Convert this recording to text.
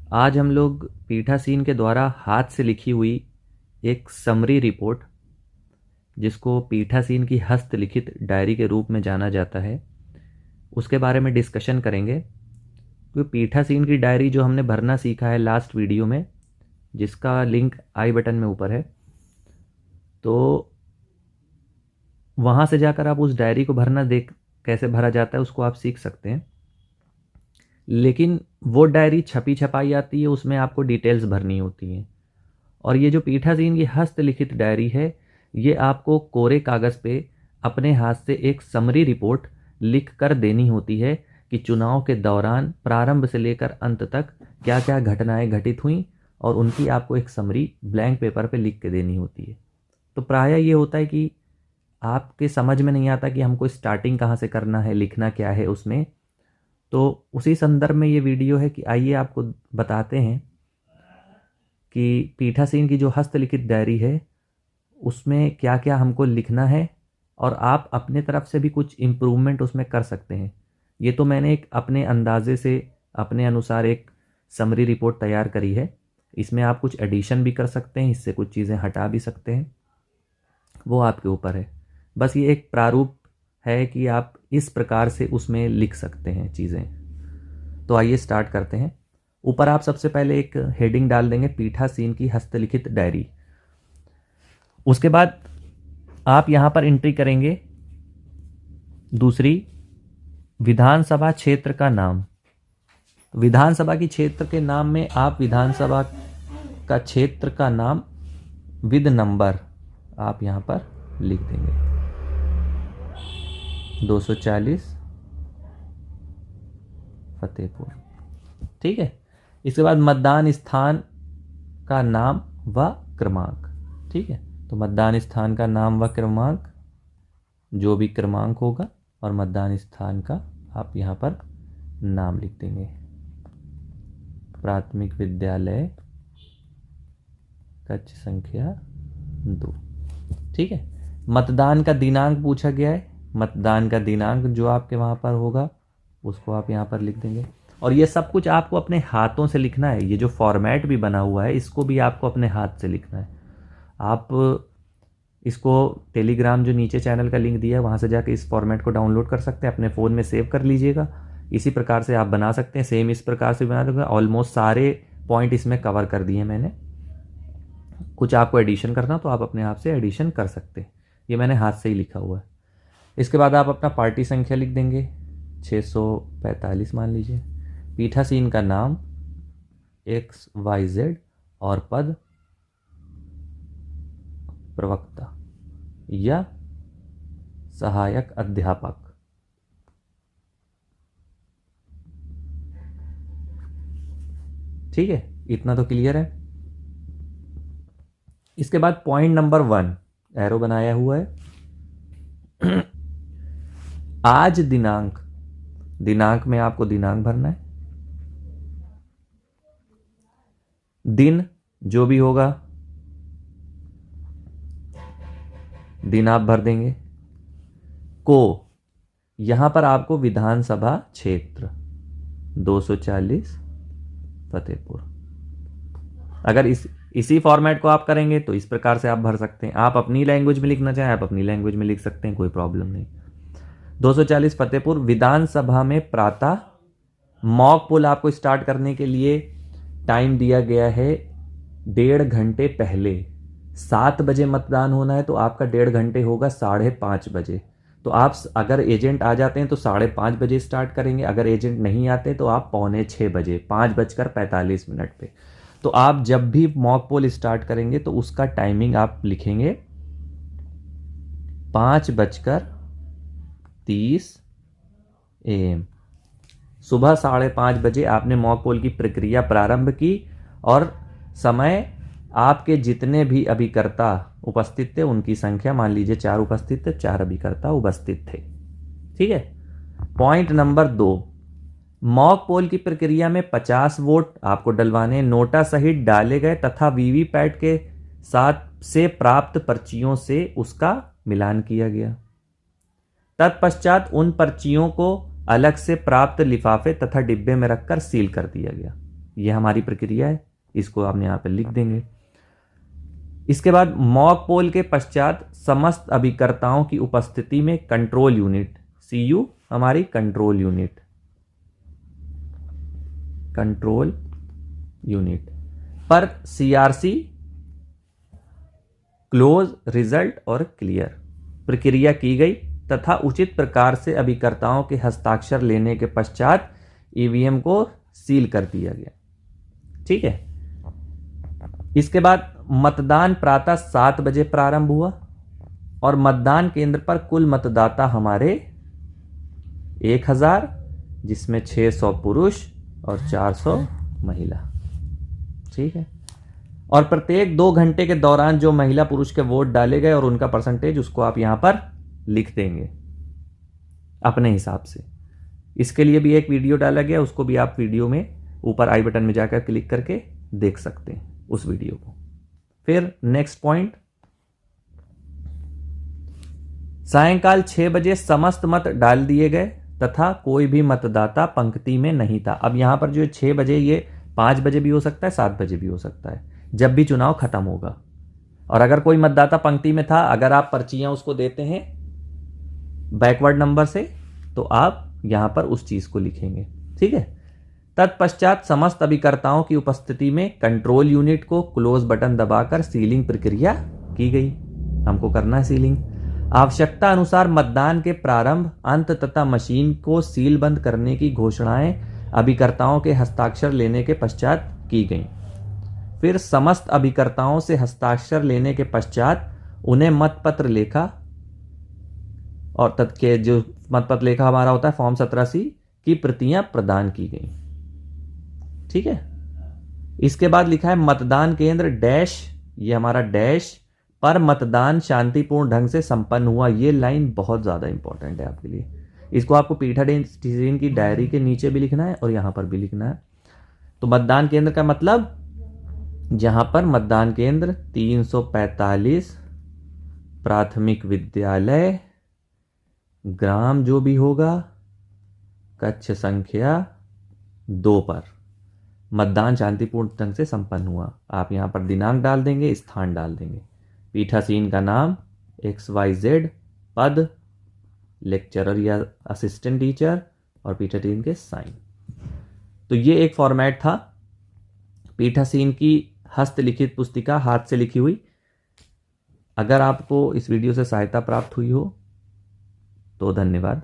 आज हम लोग पीठासीन के द्वारा हाथ से लिखी हुई एक समरी रिपोर्ट, जिसको पीठासीन की हस्तलिखित डायरी के रूप में जाना जाता है, उसके बारे में डिस्कशन करेंगे। क्योंकि पीठासीन की डायरी जो हमने भरना सीखा है लास्ट वीडियो में, जिसका लिंक आई बटन में ऊपर है, तो वहाँ से जाकर आप उस डायरी को भरना देख कैसे भरा जाता है उसको आप सीख सकते हैं। लेकिन वो डायरी छपी छपाई आती है, उसमें आपको डिटेल्स भरनी होती हैं। और ये जो पीठासीन की हस्तलिखित डायरी है, ये आपको कोरे कागज़ पे अपने हाथ से एक समरी रिपोर्ट लिख कर देनी होती है कि चुनाव के दौरान प्रारंभ से लेकर अंत तक क्या क्या घटनाएं घटित हुई, और उनकी आपको एक समरी ब्लैंक पेपर पे लिख के देनी होती है। तो प्रायः ये होता है कि आपके समझ में नहीं आता कि हमको स्टार्टिंग कहाँ से करना है, लिखना क्या है उसमें। तो उसी संदर्भ में ये वीडियो है कि आइए आपको बताते हैं कि पीठासीन की जो हस्तलिखित डायरी है उसमें क्या क्या हमको लिखना है, और आप अपने तरफ से भी कुछ इम्प्रूवमेंट उसमें कर सकते हैं। ये तो मैंने एक अपने अंदाजे से अपने अनुसार एक समरी रिपोर्ट तैयार करी है। इसमें आप कुछ एडिशन भी कर सकते हैं, इससे कुछ चीज़ें हटा भी सकते हैं, वो आपके ऊपर है। बस ये एक प्रारूप है कि आप इस प्रकार से उसमें लिख सकते हैं चीज़ें। तो आइए स्टार्ट करते हैं। ऊपर आप सबसे पहले एक हेडिंग डाल देंगे, पीठासीन की हस्तलिखित डायरी। उसके बाद आप यहाँ पर एंट्री करेंगे दूसरी, विधानसभा क्षेत्र का नाम। विधानसभा की क्षेत्र के नाम में आप विधानसभा का क्षेत्र का नाम विद नंबर आप यहाँ पर लिख देंगे, 240 फतेहपुर। ठीक है। इसके बाद मतदान स्थान का नाम व क्रमांक। ठीक है, तो मतदान स्थान का नाम व क्रमांक, जो भी क्रमांक होगा, और मतदान स्थान का आप यहाँ पर नाम लिख देंगे, प्राथमिक विद्यालय कक्ष संख्या 2। ठीक है। मतदान का दिनांक पूछा गया है, मतदान का दिनांक जो आपके वहाँ पर होगा उसको आप यहाँ पर लिख देंगे। और ये सब कुछ आपको अपने हाथों से लिखना है। ये जो फॉर्मेट भी बना हुआ है इसको भी आपको अपने हाथ से लिखना है। आप इसको टेलीग्राम जो नीचे चैनल का लिंक दिया है वहाँ से जाके इस फॉर्मेट को डाउनलोड कर सकते हैं, अपने फ़ोन में सेव कर लीजिएगा। इसी प्रकार से आप बना सकते हैं, सेम इस प्रकार से बना दोगे। ऑलमोस्ट सारे पॉइंट इसमें कवर कर दिए मैंने। कुछ आपको एडिशन करना तो आप अपने आप से एडिशन कर सकते हैं। ये मैंने हाथ से ही लिखा हुआ है। इसके बाद आप अपना पार्टी संख्या लिख देंगे, 645 मान लीजिए। पीठासीन का नाम XYZ और पद प्रवक्ता या सहायक अध्यापक। ठीक है, इतना तो क्लियर है। इसके बाद पॉइंट नंबर 1 एरो बनाया हुआ है। आज दिनांक, दिनांक में आपको दिनांक भरना है। दिन जो भी होगा दिन आप भर देंगे। को यहां पर आपको विधानसभा क्षेत्र 240 फतेहपुर। अगर इसी फॉर्मेट को आप करेंगे तो इस प्रकार से आप भर सकते हैं। आप अपनी लैंग्वेज में लिखना चाहें आप अपनी लैंग्वेज में लिख सकते हैं, कोई प्रॉब्लम नहीं। 240 फतेहपुर। विधानसभा में प्रातः मॉक पोल आपको स्टार्ट करने के लिए टाइम दिया गया है 1.5 घंटे पहले। 7 बजे मतदान होना है तो आपका 1.5 घंटे होगा 5:30 बजे। तो आप अगर एजेंट आ जाते हैं तो 5:30 बजे स्टार्ट करेंगे, अगर एजेंट नहीं आते तो आप 5:45 बजे, 5:45 पे। तो आप जब भी मॉक पोल स्टार्ट करेंगे तो उसका टाइमिंग आप लिखेंगे 5:30 AM। सुबह 5:30 बजे आपने मॉक पोल की प्रक्रिया प्रारंभ की, और समय आपके जितने भी अभिकर्ता उपस्थित थे उनकी संख्या, मान लीजिए 4 उपस्थित थे, 4 अभिकर्ता उपस्थित थे। ठीक है। पॉइंट नंबर 2, मॉक पोल की प्रक्रिया में 50 वोट आपको डलवाने नोटा सहित डाले गए तथा वीवीपैट के साथ से प्राप्त पर्चियों से उसका मिलान किया गया। तत्पश्चात उन पर्चियों को अलग से प्राप्त लिफाफे तथा डिब्बे में रखकर सील कर दिया गया। ये हमारी प्रक्रिया है, इसको आपने यहाँ पर लिख देंगे। इसके बाद मॉक पोल के पश्चात समस्त अभिकर्ताओं की उपस्थिति में कंट्रोल यूनिट, CU हमारी कंट्रोल यूनिट पर CRC क्लोज, रिजल्ट और क्लियर प्रक्रिया की गई तथा उचित प्रकार से अभिकर्ताओं के हस्ताक्षर लेने के पश्चात EVM को सील कर दिया गया। ठीक है। इसके बाद मतदान प्रातः 7 बजे प्रारंभ हुआ और मतदान केंद्र पर कुल मतदाता हमारे 1000, जिसमें 600 पुरुष और 400 महिला। ठीक है। और प्रत्येक 2 घंटे के दौरान जो महिला पुरुष के वोट डाले गए और उनका परसेंटेज, उसको आप यहां पर लिख देंगे अपने हिसाब से। इसके लिए भी एक वीडियो डाला गया, उसको भी आप वीडियो में ऊपर आई बटन में जाकर क्लिक करके देख सकते हैं उस वीडियो को। फिर नेक्स्ट पॉइंट, सायंकाल 6 बजे समस्त मत डाल दिए गए तथा कोई भी मतदाता पंक्ति में नहीं था। अब यहां पर जो 6 बजे, ये 5 बजे भी हो सकता है, 7 बजे भी हो सकता है, जब भी चुनाव खत्म होगा। और अगर कोई मतदाता पंक्ति में था, अगर आप पर्चियां उसको देते हैं बैकवर्ड नंबर से, तो आप यहां पर उस चीज को लिखेंगे। ठीक है। तत्पश्चात समस्त अभिकर्ताओं की उपस्थिति में कंट्रोल यूनिट को क्लोज बटन दबाकर सीलिंग प्रक्रिया की गई। हमको करना है सीलिंग। आवश्यकता अनुसार मतदान के प्रारंभ, अंत तथा मशीन को सील बंद करने की घोषणाएं अभिकर्ताओं के हस्ताक्षर लेने के पश्चात की गई। फिर समस्त अभिकर्ताओं से हस्ताक्षर लेने के पश्चात उन्हें मतपत्र लेखा और तत्के जो मतपत्र लेखा हमारा होता है फॉर्म 17C की प्रतियां प्रदान की गई। ठीक है। इसके बाद लिखा है मतदान केंद्र डैश, ये हमारा डैश पर मतदान शांतिपूर्ण ढंग से संपन्न हुआ। ये लाइन बहुत ज्यादा इंपॉर्टेंट है आपके लिए। इसको आपको पीठासीन की डायरी के नीचे भी लिखना है और यहां पर भी लिखना है। तो मतदान केंद्र का मतलब जहां पर मतदान केंद्र 345 प्राथमिक विद्यालय, ग्राम जो भी होगा, कक्ष संख्या 2 पर मतदान शांतिपूर्ण ढंग से संपन्न हुआ। आप यहां पर दिनांक डाल देंगे, स्थान डाल देंगे, पीठासीन का नाम XYZ, पद लेक्चरर या असिस्टेंट टीचर और पीठासीन के साइन। तो ये एक फॉर्मेट था पीठासीन की हस्तलिखित पुस्तिका, हाथ से लिखी हुई। अगर आपको इस वीडियो से सहायता प्राप्त हुई हो तो धन्यवाद।